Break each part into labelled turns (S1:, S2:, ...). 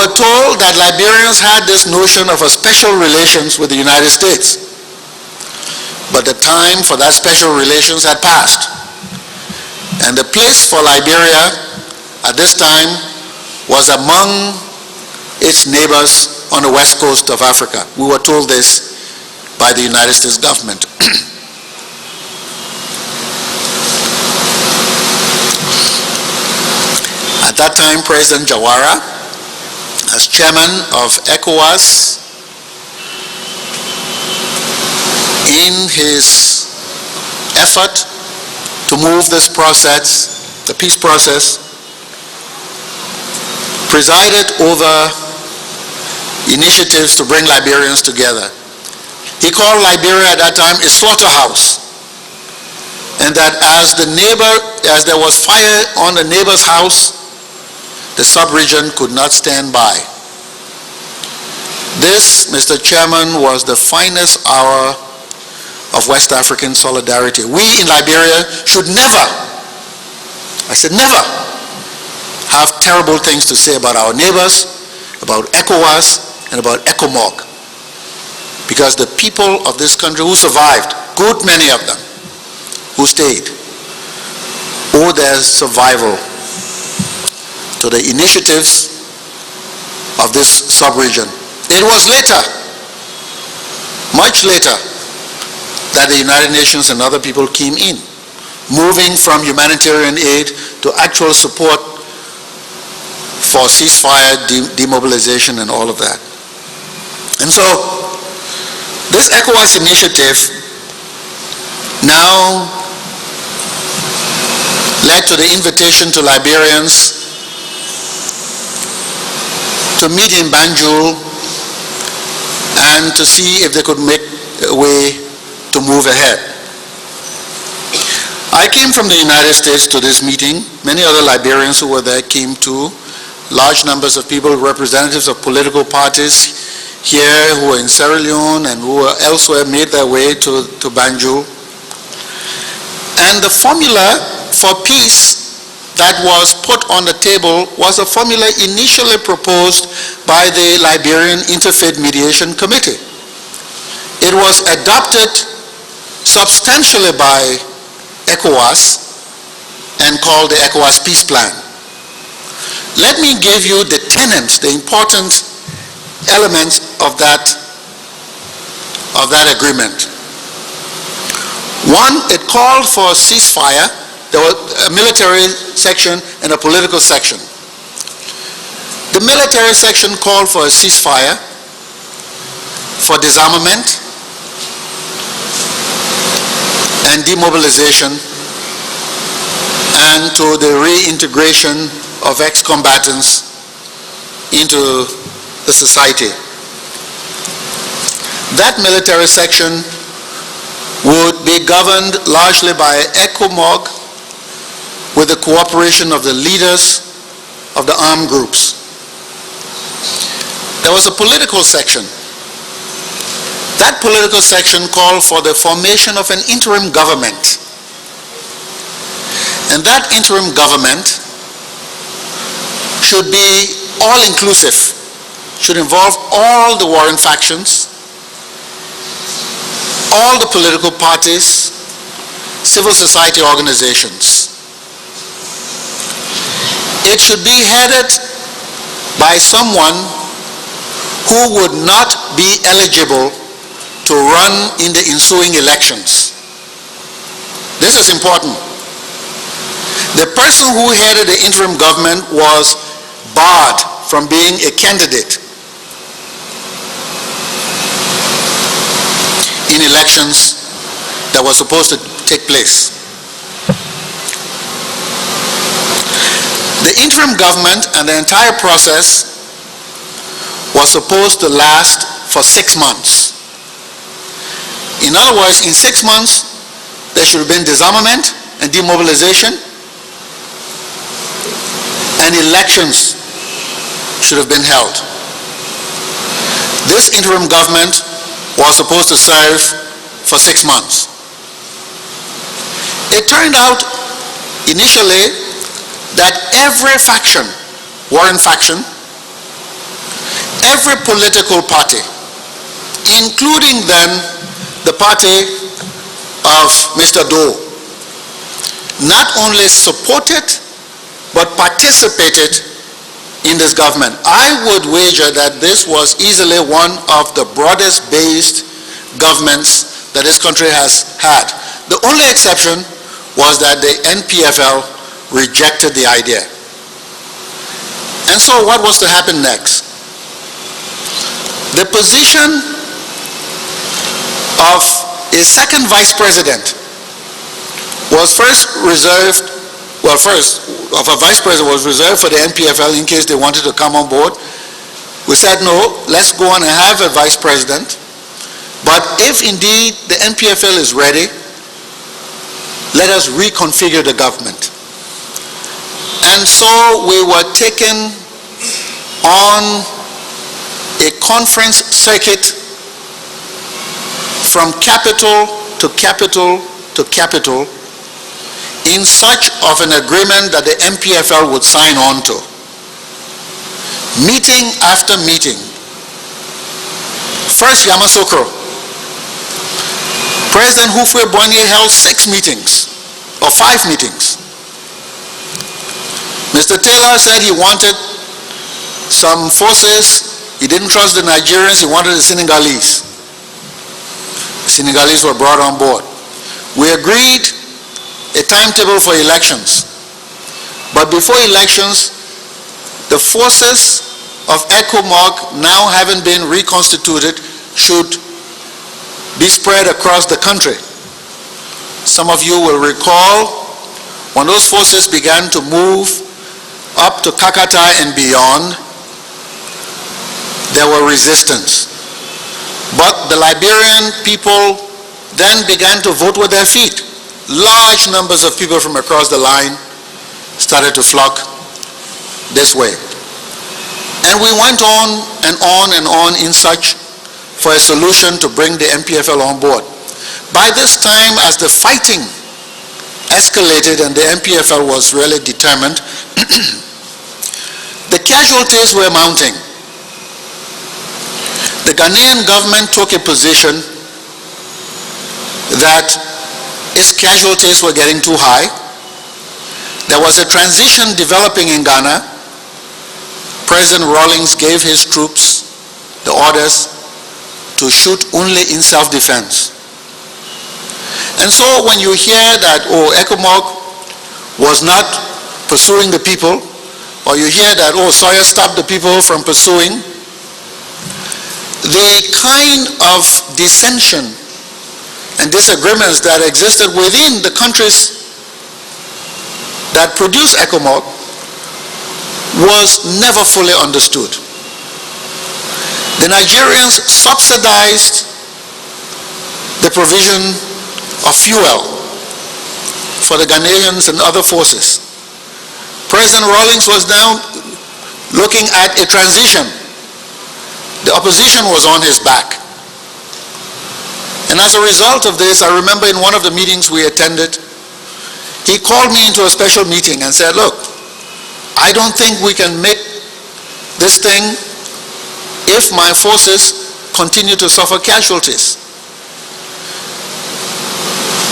S1: were told that Liberians had this notion of a special relations with the United States. But the time for that special relations had passed. And the place for Liberia at this time was among its neighbors on the west coast of Africa. We were told this by the United States government. At that time, President Jawara, as chairman of ECOWAS, in his effort to move this process, the peace process, presided over initiatives to bring Liberians together. He called Liberia at that time a slaughterhouse, and that as there was fire on the neighbor's house, the sub-region could not stand by. This, Mr. Chairman, was the finest hour of West African solidarity. We in Liberia should never, I said never, have terrible things to say about our neighbors, about ECOWAS, and about ECOMOG. Because the people of this country who survived, good many of them, who stayed, owe their survival to the initiatives of this sub-region. It was later, much later, that the United Nations and other people came in, moving from humanitarian aid to actual support for ceasefire, demobilization, and all of that. And so, this ECOWAS initiative now led to the invitation to Liberians to meet in Banjul and to see if they could make a way to move ahead. I came from the United States to this meeting. Many other Liberians who were there came too. Large numbers of people, representatives of political parties here who were in Sierra Leone and who were elsewhere, made their way to Banjul. And the formula for peace that was put on the table was a formula initially proposed by the Liberian Interfaith Mediation Committee. It was adopted substantially by ECOWAS and called the ECOWAS Peace Plan. Let me give you the tenets, the important elements of that agreement. One, it called for a ceasefire. There was a military section and a political section. The military section called for a ceasefire, for disarmament and demobilization, and to the reintegration of ex-combatants into the society. That military section would be governed largely by ECOMOG with the cooperation of the leaders of the armed groups. There was a political section. That political section called for the formation of an interim government. And that interim government should be all-inclusive, should involve all the warring factions, all the political parties, civil society organizations. It should be headed by someone who would not be eligible to run in the ensuing elections. This is important. The person who headed the interim government was barred from being a candidate in elections that were supposed to take place. The interim government and the entire process was supposed to last for 6 months. In other words, in 6 months, there should have been disarmament and demobilization, and elections should have been held. This interim government was supposed to serve for 6 months. It turned out initially that every faction, warring faction, every political party, including then the party of Mr. Doe, not only supported but participated in this government. I would wager that this was easily one of the broadest based governments that this country has had. The only exception was that the NPFL rejected the idea. And so what was to happen next? The position of a second vice president was first reserved, of a vice president was reserved for the NPFL in case they wanted to come on board. We said, no, let's go on and have a vice president. But if indeed the NPFL is ready, let us reconfigure the government. And so we were taken on a conference circuit from capital to capital to capital in search of an agreement that the NPFL would sign on to. Meeting after meeting. First, Yamoussoukro. President Houphouët-Boigny held 6 meetings, or 5 meetings. Mr. Taylor said he wanted some forces. He didn't trust the Nigerians, he wanted the Senegalese. The Senegalese were brought on board. We agreed a timetable for elections. But before elections, the forces of ECOMOG, now having been reconstituted, should be spread across the country. Some of you will recall when those forces began to move up to Kakatai and beyond, there were resistance. But the Liberian people then began to vote with their feet. Large numbers of people from across the line started to flock this way. And we went on and on and on in search for a solution to bring the NPFL on board. By this time, as the fighting escalated and the NPFL was really determined, the casualties were mounting. The Ghanaian government took a position that its casualties were getting too high. There was a transition developing in Ghana. President Rawlings gave his troops the orders to shoot only in self-defense. And so when you hear that, ECOMOG was not pursuing the people, or you hear that, Sawyer stopped the people from pursuing, the kind of dissension and disagreements that existed within the countries that produced ECOMOG was never fully understood. The Nigerians subsidized the provision of fuel for the Ghanaians and other forces. President Rawlings was now looking at a transition. The opposition was on his back. And as a result of this, I remember in one of the meetings we attended, he called me into a special meeting and said, look, I don't think we can make this thing if my forces continue to suffer casualties.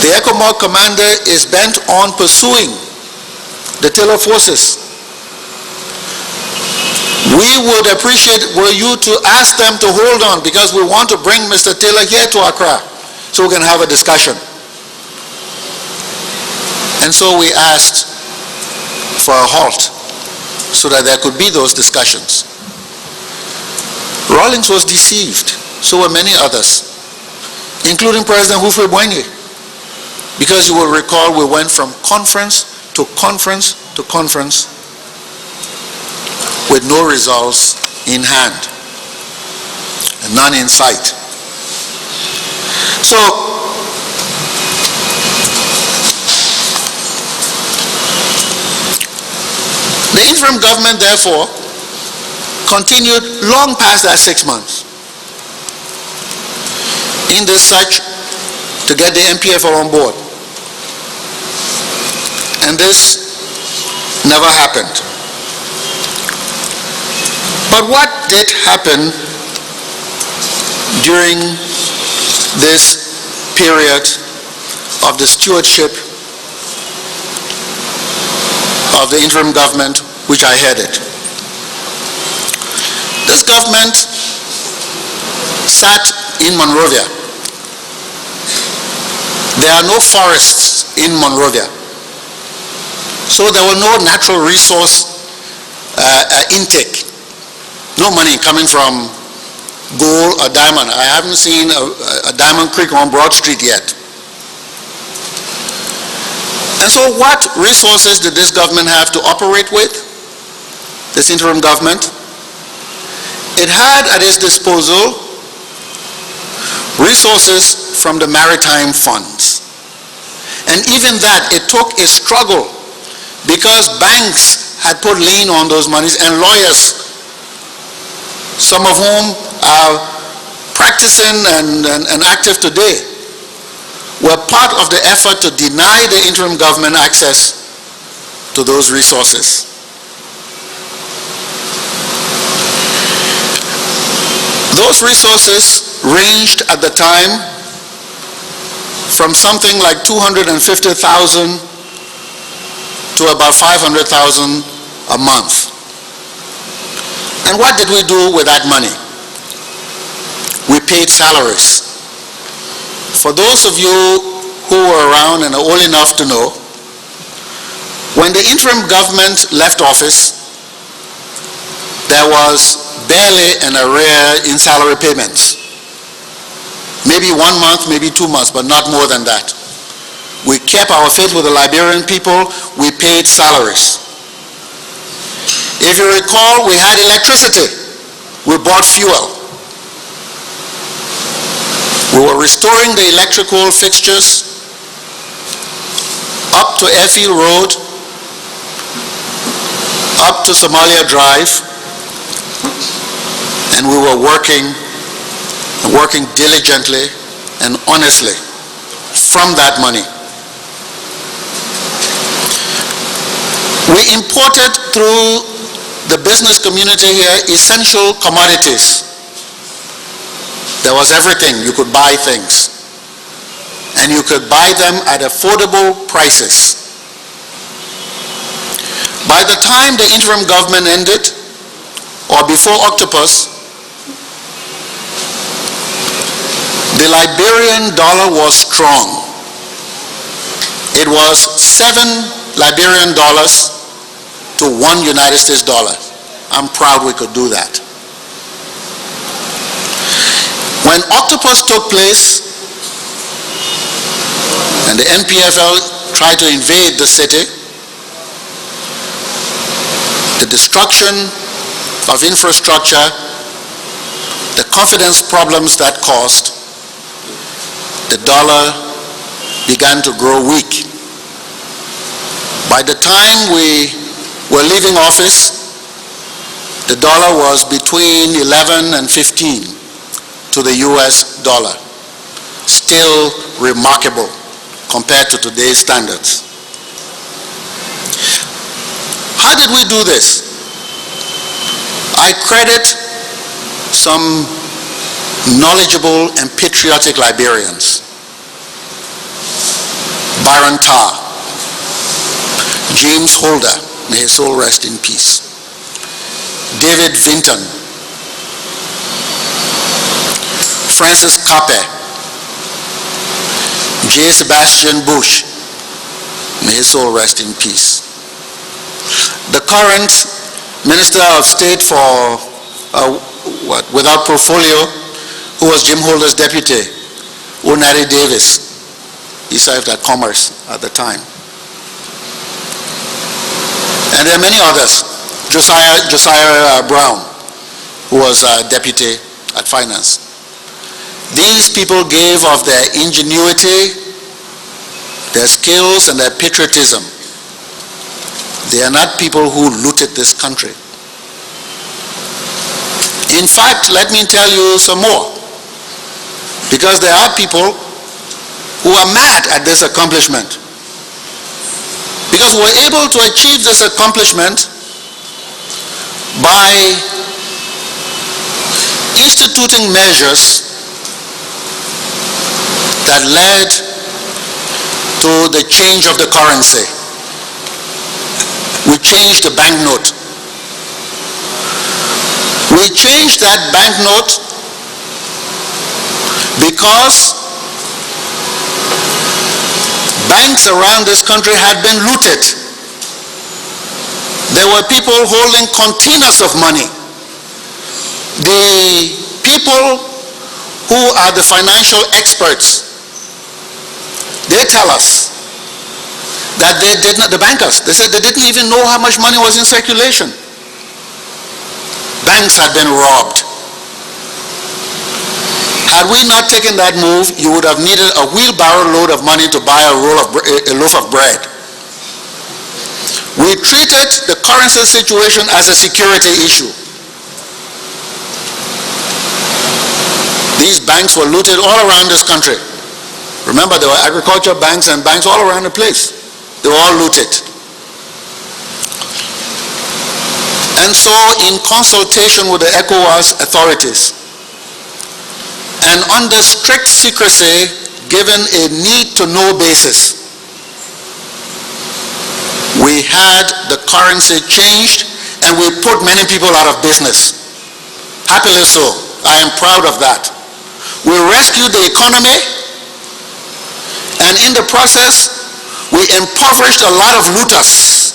S1: The ECOMOG commander is bent on pursuing the Taylor forces. We would appreciate were you to ask them to hold on, because we want to bring Mr. Taylor here to Accra so we can have a discussion. And so we asked for a halt so that there could be those discussions. Rawlings was deceived, so were many others, including President Houphouët-Boigny, because you will recall we went from conference to conference to conference with no results in hand and none in sight. So the interim government, therefore, continued long past that 6 months in this search to get the NPFL on board. And this never happened. But what did happen during this period of the stewardship of the interim government which I headed? This government sat in Monrovia. There are no forests in Monrovia, so there were no natural resource intake. No money coming from gold or diamond. I haven't seen a diamond creek on Broad Street yet. And so what resources did this government have to operate with, this interim government? It had at its disposal resources from the maritime funds. And even that, it took a struggle because banks had put lien on those monies, and lawyers, some of whom are practicing and active today, were part of the effort to deny the interim government access to those resources. Those resources ranged at the time from something like 250,000 to about 500,000 a month. And what did we do with that money? We paid salaries. For those of you who were around and are old enough to know, when the interim government left office, there was barely an arrear in salary payments. Maybe 1 month, maybe 2 months, but not more than that. We kept our faith with the Liberian people. We paid salaries. If you recall, we had electricity. We bought fuel. We were restoring the electrical fixtures up to Airfield Road, up to Somalia Drive, and we were working diligently and honestly from that money. We imported through the business community here essential commodities. There was everything. You could buy things, and you could buy them at affordable prices. By the time the interim government ended, or before Octopus, the Liberian dollar was strong. It was 7 Liberian dollars to 1 United States dollar. I'm proud we could do that. When Octopus took place and the NPFL tried to invade the city, the destruction of infrastructure, the confidence problems that caused, the dollar began to grow weak. By the time we were leaving office, the dollar was between 11 and 15 to the US dollar. Still remarkable compared to today's standards. How did we do this? I credit some knowledgeable and patriotic Liberians. Byron Tarr, James Holder, may his soul rest in peace, David Vinton, Francis Kape, J. Sebastian Bush, may his soul rest in peace. The current Minister of State for without portfolio, who was Jim Holder's deputy, Onari Davis. He served at Commerce at the time. And there are many others. Josiah Brown, who was deputy at Finance. These people gave of their ingenuity, their skills, and their patriotism. They are not people who looted this country. In fact, let me tell you some more, because there are people who are mad at this accomplishment, because we're able to achieve this accomplishment by instituting measures that led to the change of the currency. We changed the banknote. We changed that banknote because banks around this country had been looted. There were people holding containers of money. The people who are the financial experts, they tell us that they did not, the bankers, they said they didn't even know how much money was in circulation. Banks had been robbed. Had we not taken that move, you would have needed a wheelbarrow load of money to buy a loaf of bread. We treated the currency situation as a security issue. These banks were looted all around this country. Remember, there were agriculture banks and banks all around the place. They were all looted. And so, in consultation with the ECOWAS authorities, and under strict secrecy, given a need-to-know basis, we had the currency changed and we put many people out of business. Happily so. I am proud of that. We rescued the economy, and in the process, we impoverished a lot of looters.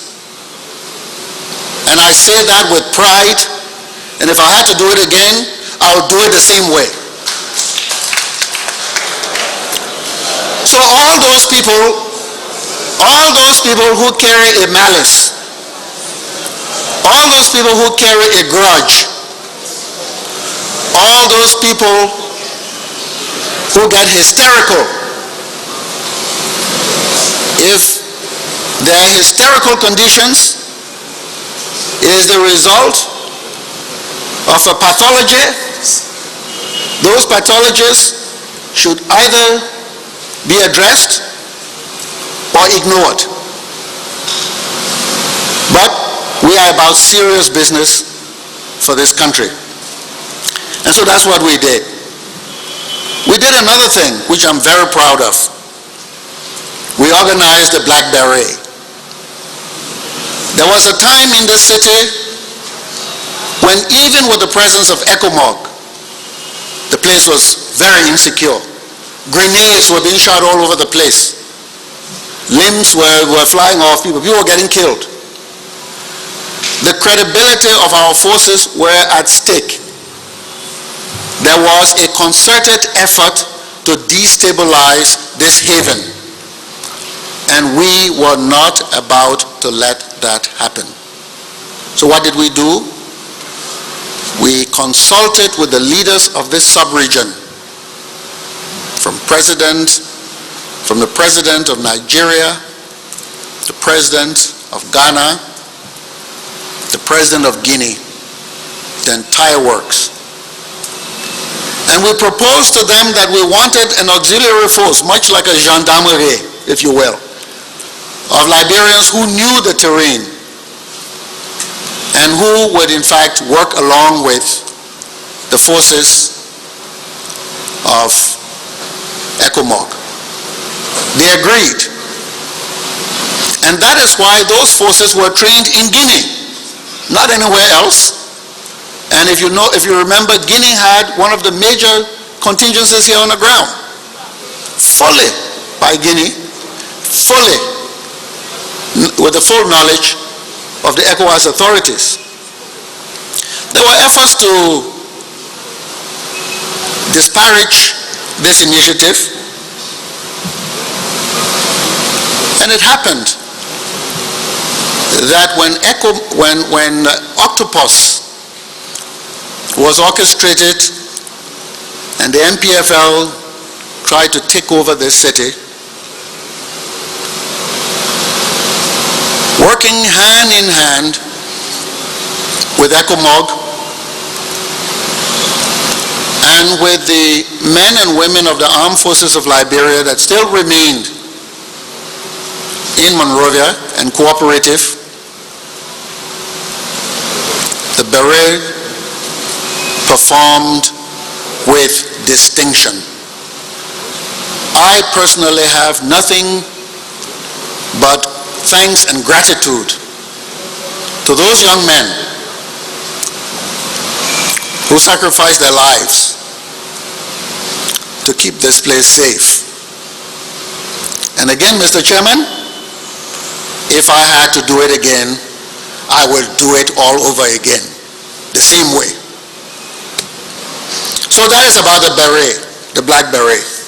S1: And I say that with pride, and if I had to do it again, I would do it the same way. So all those people who carry a malice, all those people who carry a grudge, all those people who get hysterical, if their hysterical conditions is the result of a pathology, those pathologies should either be addressed or ignored. But we are about serious business for this country. And so that's what we did. We did another thing, which I'm very proud of. We organized the Black Beret. There was a time in this city when even with the presence of ECOMOG, the place was very insecure. Grenades were being shot all over the place. Limbs were flying off people. People were getting killed. The credibility of our forces were at stake. There was a concerted effort to destabilize this haven. And we were not about to let that happen. So what did we do? We consulted with the leaders of this sub-region, from the president of Nigeria, the president of Ghana, the president of Guinea, the entire works. And we proposed to them that we wanted an auxiliary force, much like a gendarmerie, if you will, of Liberians who knew the terrain and who would in fact work along with the forces of ECOMOG. They agreed. And that is why those forces were trained in Guinea, not anywhere else. And if you remember, Guinea had one of the major contingencies here on the ground, fully by Guinea, fully with the full knowledge of the ECOWAS authorities. There were efforts to disparage this initiative, and it happened that when Octopus was orchestrated and the MPFL tried to take over this city, working hand in hand with ECOMOG and with the men and women of the armed forces of Liberia that still remained in Monrovia and cooperative, the Beret performed with distinction. I personally have nothing but thanks and gratitude to those young men who sacrificed their lives to keep this place safe. And again, Mr. Chairman, if I had to do it again, I will do it all over again, the same way. So that is about the beret, the black beret.